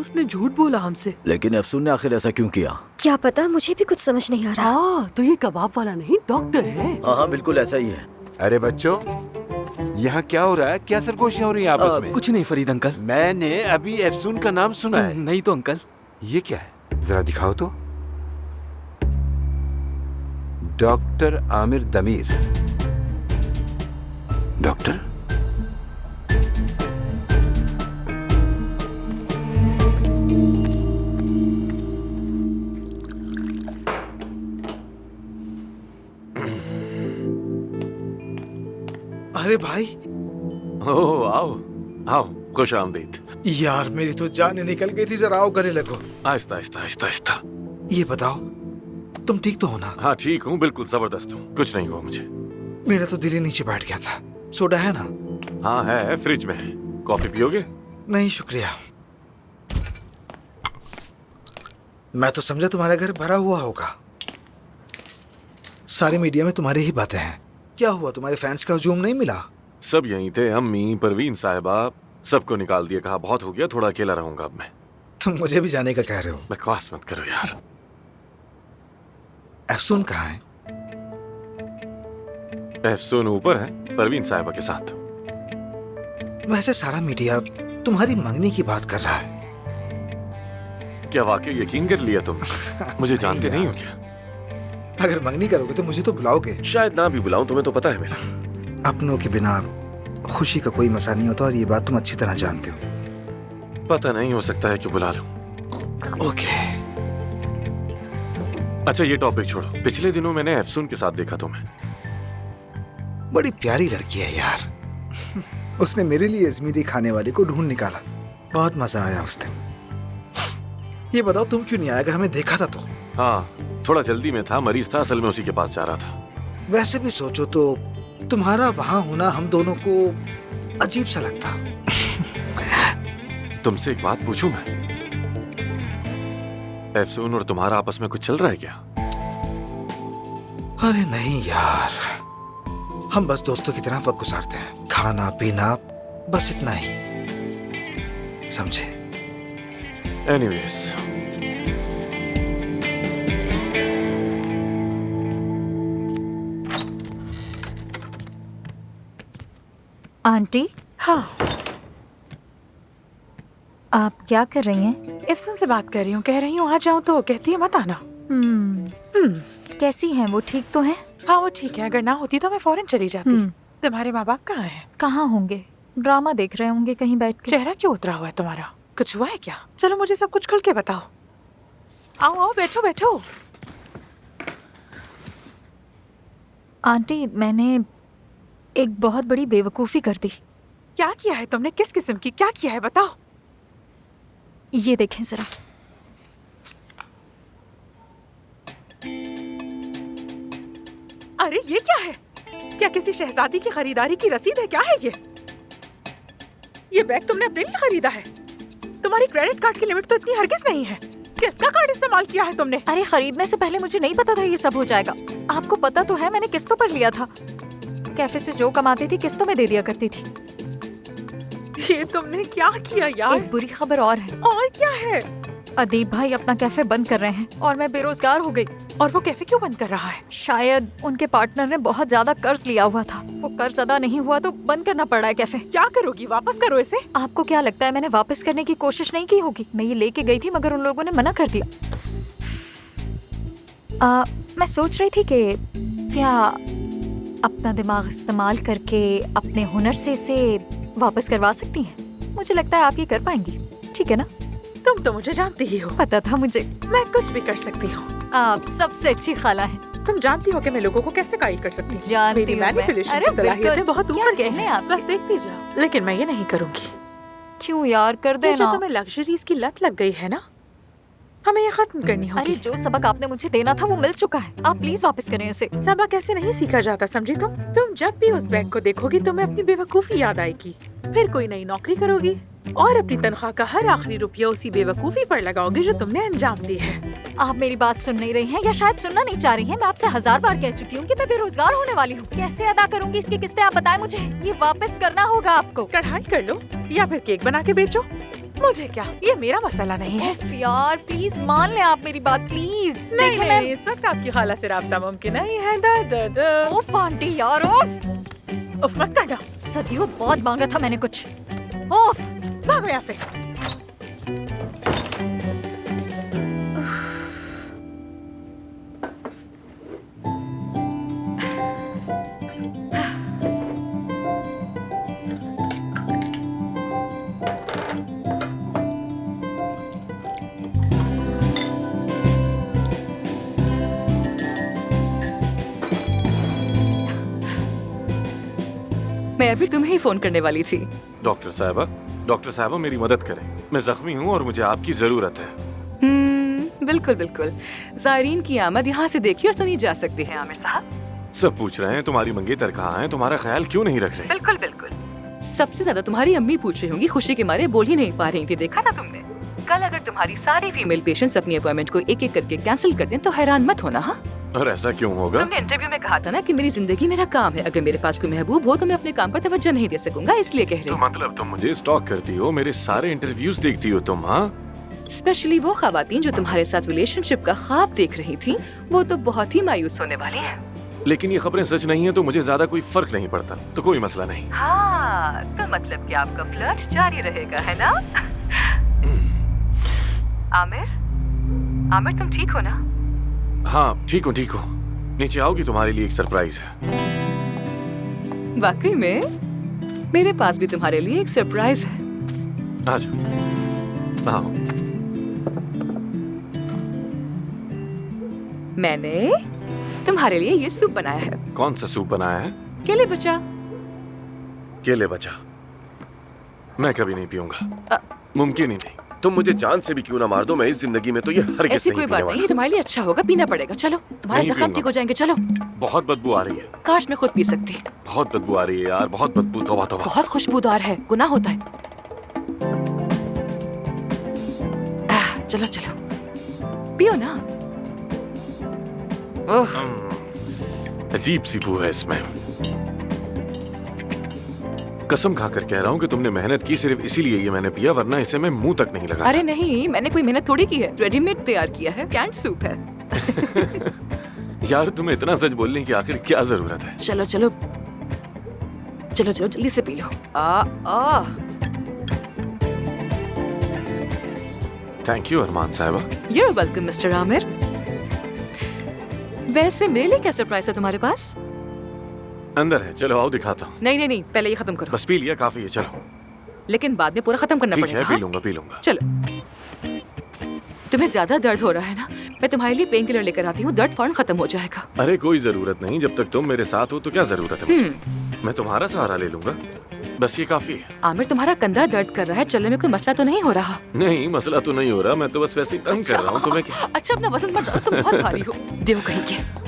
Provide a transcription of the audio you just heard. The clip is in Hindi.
उसने झूठ बोला हमसे। लेकिन अफसून ने आखिर ऐसा क्यों किया? क्या पता, मुझे भी कुछ समझ नहीं आ रहा। तो ये कबाब वाला नहीं डॉक्टर है। हाँ हाँ बिल्कुल ऐसा ही है। अरे बच्चों, यहाँ क्या हो रहा है? क्या सरगोशियाँ हो रही हैं आपस में? कुछ नहीं फरीद अंकल। मैंने अभी अफसून का नाम सुना है। नहीं तो अंकल। ये क्या है, जरा दिखाओ तो। Doctor Aamir Damir. डॉक्टर, अरे भाई, ओह आओ आओ, खुश आमदीद। यार मेरी तो जान ही निकल गई थी। जरा आओ गले लगो। आहिस्ता आहिस्ता आहिस्ता आहिस्ता। ये बताओ, तुम ठीक तो हो ना? हाँ ठीक हूँ, बिल्कुल जबरदस्त हूँ, कुछ नहीं हुआ मुझे। मेरा तो दिल ही नीचे बैठ गया था। सोडा है ना? हाँ है, फ्रिज में है। कॉफी पियोगे? नहीं शुक्रिया। मैं तो समझा तुम्हारा घर भरा हुआ होगा। सारी मीडिया में तुम्हारी ही बातें हैं। क्या हुआ, तुम्हारे फैंस का हुजूम नहीं मिला? सब यहीं थे, अम्मी, परवीन साहिबा, सबको निकाल दिया। कहा बहुत हो गया, थोड़ा अकेला रहूंगा अब मैं। तुम मुझे भी जाने का कह रहे हो? बकवास मत करो यार। अफसून कहाँ है? अफसून ऊपर है, परवीन साहिबा के साथ। वैसे सारा मीडिया तुम्हारी मंगनी की बात कर रहा है। क्या वाकई यकीन कर लिया तुम? मुझे जानते नहीं हो क्या? अगर मंगनी करोगे तो मुझे तो बुलाओगे। शायद ना भी बुलाऊं, तुम्हें तो पता है मेरा। अपनों के बिना खुशी का कोई मसा नहीं होता, और ये बात तुम अच्छी तरह जानते हो। पता नहीं, हो सकता है कि बुला लूं। ओके। अच्छा ये टॉपिक छोड़ो, पिछले दिनों मैंने अफसून के साथ देखा तुम्हें। बड़ी प्यारी लड़की है यार। उसने मेरे लिए अजमीरी खाने वाले को ढूंढ निकाला। बहुत मजा आया उस दिन। ये बताओ, तुम क्यों नहीं आए? अगर हमें देखा था तो। हाँ थोड़ा जल्दी में था, मरीज था, असल में उसी के पास जा रहा था। वैसे भी सोचो तो तुम्हारा वहां होना हम दोनों को अजीब सा लगता। तुमसे एक बात पूछूं मैं? अफसून और तुम्हारा आपस में कुछ चल रहा है क्या? अरे नहीं यार, हम बस दोस्तों की तरह वक्त गुजारते हैं। खाना पीना, बस इतना ही, समझे? Anyways, aunty. हाँ, आप क्या कर रही हैं? अफसून से बात कर रही हूँ। कह रही हूँ आ जाऊँ तो कहती है मत आना। कैसी हैं वो? ठीक तो हैं? हाँ वो ठीक है, अगर ना होती तो मैं फौरन चली जाती। तुम्हारे माँ बाप कहाँ हैं? कहाँ होंगे? ड्रामा देख रहे होंगे कहीं बैठ के। चेहरा क्यों उतरा हुआ है तुम्हारा? कुछ हुआ है क्या? चलो मुझे सब कुछ खुल के बताओ। आओ आओ, बैठो बैठो। आंटी, मैंने एक बहुत बड़ी बेवकूफ़ी कर दी। क्या किया है तुमने? किस किस्म की? क्या किया है बताओ। ये देखें जरा। अरे ये क्या है? क्या किसी शहजादी की खरीदारी की रसीद है? क्या है ये बैग तुमने अपने लिए खरीदा है? तुम्हारी क्रेडिट कार्ड की लिमिट तो इतनी हरगिज नहीं है। किसका कार्ड इस्तेमाल किया है तुमने? अरे खरीदने से पहले मुझे नहीं पता था ये सब हो जाएगा। आपको पता तो है, मैंने किस्तों पर लिया था। कैफे से जो कमाती थी किस्तों में दे दिया करती थी। ये तुमने क्या किया यार? एक बुरी खबर और है। और क्या है? अदीब भाई अपना कैफे बंद कर रहे हैं और मैं बेरोजगार हो गई। और वो कैफे क्यों बंद कर रहा है? शायद उनके पार्टनर ने बहुत ज्यादा कर्ज लिया हुआ था। वो कर्ज अदा नहीं हुआ तो बंद करना पड़ा है कैफे। क्या करोगी? वापस करो इसे। आपको क्या लगता है मैंने वापस करने की कोशिश नहीं की होगी? मैं ये लेके गई थी मगर उन लोगों ने मना कर दिया। मैं सोच रही थी कि क्या अपना दिमाग इस्तेमाल करके अपने हुनर से इसे वापस करवा सकती हैं। मुझे लगता है आप ये कर पाएंगी, ठीक है ना? तुम तो मुझे जानती ही हो। पता था मुझे। मैं कुछ भी कर सकती हूँ। आप सबसे अच्छी खाला हैं। तुम जानती हो कि मैं लोगों को कैसे गाइड कर सकती हूँ। जानती मेरी हूँ मैं। मैनिपुलेशन अरे की सलाहियतें बहुत क्या ऊपर कहने हैं। आप? बस देखती जाओ। लेकिन मैं ये नहीं करूँगी। क्यों यार, कर ये जो देना। तुम्हें लग्जरीज की लत लग गई है ना, हमें ये खत्म करनी होगी। अरे जो सबक आपने मुझे देना था वो मिल चुका है। आप प्लीज वापस करें इसे। सबक ऐसे नहीं सीखा जाता, समझी तुम? तुम जब भी उस बैग को देखोगी तुम्हें अपनी बेवकूफी याद आएगी। फिर कोई नई नौकरी करोगी, और अपनी तनख्वाह का हर आखिरी रुपया उसी बेवकूफी पर लगाओगे जो तुमने अंजाम दी है। आप मेरी बात सुन नहीं रही हैं या शायद सुनना नहीं चाह रही हैं। मैं आपसे 1000 बार कह चुकी हूँ कि मैं बेरोजगार होने वाली हूँ। कैसे अदा करूँगी इसकी किस्तें, आप बताएं मुझे। ये वापस करना होगा आपको। कढ़ाई कर लो या फिर केक बना के बेचो, मुझे क्या, ये मेरा मसला नहीं है। उफ यार प्लीज मान ले आप मेरी बात प्लीज। नहीं नहीं, इस वक्त आपकी खाला से राब्ता मुमकिन नहीं है। उफ आंटी यार उफ। उफ मत करना, सदियों बहुत मांगा था मैंने कुछ। उफ भागो यहाँ से। मैं अभी तुम्हें ही फोन करने वाली थी। डॉक्टर साहबा मेरी मदद करें। मैं जख्मी हूँ और मुझे आपकी जरूरत है। बिल्कुल बिल्कुल। जायरीन की आमद यहाँ से देखी और सुनी जा सकती है। आमिर साहब सब पूछ रहे हैं तुम्हारी मंगेतर कहाँ है, तुम्हारा ख्याल क्यों नहीं रख रहे? बिल्कुल बिल्कुल। सबसे ज्यादा तुम्हारी अम्मी पूछ रही होंगी, खुशी के मारे बोल ही नहीं पा रही थी। देखा था तुमने कल? अगर तुम्हारी सारी फीमेल पेशेंट्स अपनी अपॉइंटमेंट को एक एक करके कैंसिल कर दें तो हैरान मत होना। हाँ, और ऐसा क्यों होगा? तुमने इंटरव्यू में कहा था ना कि मेरी जिंदगी मेरा काम है। अगर मेरे पास कोई महबूब हो तो मैं अपने काम पर तवज्जो नहीं दे सकूंगा, इसलिए कह रही तो हूँ। मतलब तुम मुझे स्टॉक करती हो, मेरे सारे इंटरव्यूज देखती हो तुम? हाँ, स्पेशली वो खवातीन जो तुम्हारे साथ रिलेशनशिप का ख्वाब देख रही थी, वो तो बहुत ही मायूस होने वाली हैं। लेकिन ये खबरें सच नहीं है तो मुझे ज्यादा कोई फर्क नहीं पड़ता, तो कोई मसला नहीं। हाँ, तो मतलब कि आपका फ्लर्ट जारी रहेगा, है ना? आमिर तुम ठीक हो ना? हाँ ठीक हूँ। नीचे आओगी, तुम्हारे लिए एक सरप्राइज है। वाकई में मेरे पास भी तुम्हारे लिए एक सरप्राइज है। आजा, आओ। मैंने तुम्हारे लिए ये सूप बनाया है। कौन सा सूप बनाया है? केले बचा। केले बचा? मैं कभी नहीं पीऊंगा, मुमकिन ही नहीं। तुम मुझे जान से भी क्यों ना मार दो, मैं इस जिंदगी में तो ये हरगिज़ ऐसी नहीं कोई पीने बात वाला। नहीं, तुम्हारे लिए अच्छा होगा, पीना पड़ेगा। चलो, तुम्हारे नहीं जख्म पीऊंगा। ठीक हो जाएंगे। चलो। बहुत बदबू आ रही है। काश मैं खुद पी सकती। बहुत बदबू आ रही है यार, बहुत बदबू। तौबा तौबा। बहुत खुशबूदार है, गुनाह होता है। चलो पियो ना। ओह, अजीब सी बू है इसमें। कसम खाकर कह रहा हूँ कि तुमने मेहनत की, सिर्फ इसीलिए ये मैंने पिया, वरना इसे मैं मुंह तक नहीं लगा। अरे नहीं, मैंने कोई मेहनत थोड़ी की है, रेडीमेड तैयार किया है, कैंड सूप है। यार तुम्हें इतना सच बोलने की आखिर क्या जरूरत है? चलो जल्दी से पी लो। थैंक यू अरमान साहिबा। You're welcome, mister Aamir. वैसे मेरे लिए क्या सरप्राइज है तुम्हारे पास? अंदर है, चलो आओ दिखाता हूँ। नहीं, पहले ये खत्म करो। बस पी लिया, काफी है, चलो। लेकिन बाद में पूरा खत्म करना ठीक पड़ेगा। है, हाँ? पी लूंगा। चलो। तुम्हें ज्यादा दर्द हो रहा है ना? मैं तुम्हारे लिए पेन किलर लेकर आती हूँ, दर्द फौरन खत्म हो जाएगा। अरे कोई जरूरत नहीं, जब तक तुम मेरे साथ हो तो क्या जरूरत है मुझे? मैं तुम्हारा सहारा ले लूंगा, बस ये काफी है। आमिर तुम्हारा कंधा दर्द कर रहा है, चलने में कोई मसला तो नहीं हो रहा? नहीं, मसला तो नहीं हो रहा, मैं तो बस वैसे ही तंग कर रहा हूँ। तुम्हें क्या? अच्छा, अपना वजन मत, तुम बहुत भारी हो। देव कहीं के।